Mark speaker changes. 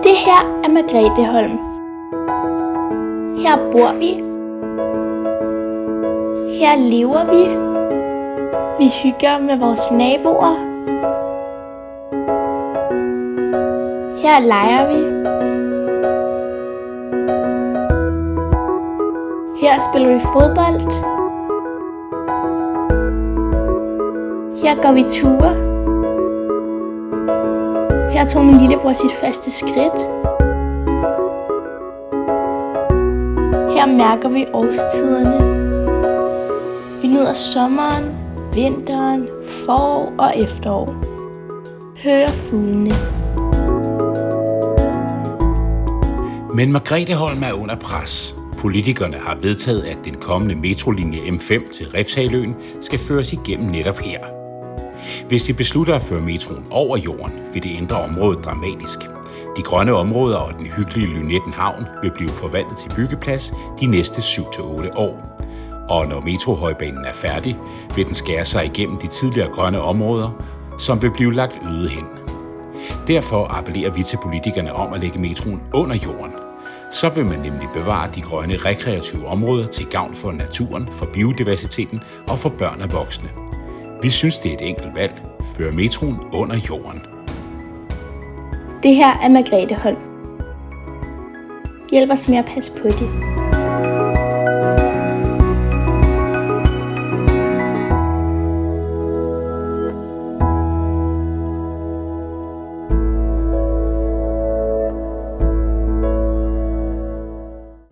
Speaker 1: Det her er Margretheholm. Her bor vi. Her lever vi. Vi hygger med vores naboer. Her leger vi. Her spiller vi fodbold. Her går vi ture. Her tog min lillebror sit første skridt. Her mærker vi årstiderne. Vi nyder sommeren, vinteren, forår og efterår. Hører fuglene.
Speaker 2: Men Margretheholm er under pres. Politikerne har vedtaget, at den kommende metrolinje M5 til Refshaleøen skal føres igennem netop her. Hvis de beslutter at føre metroen over jorden, vil det ændre området dramatisk. De grønne områder og den hyggelige Lynettenhavn vil blive forvandlet til byggeplads de næste 7-8 år. Og når metrohøjbanen er færdig, vil den skære sig igennem de tidligere grønne områder, som vil blive lagt øde hen. Derfor appellerer vi til politikerne om at lægge metroen under jorden. Så vil man nemlig bevare de grønne rekreative områder til gavn for naturen, for biodiversiteten og for børn og voksne. Vi synes, det er et enkelt valg. Før metroen under jorden.
Speaker 1: Det her er Margretheholm. Hjælp os med at passe på det.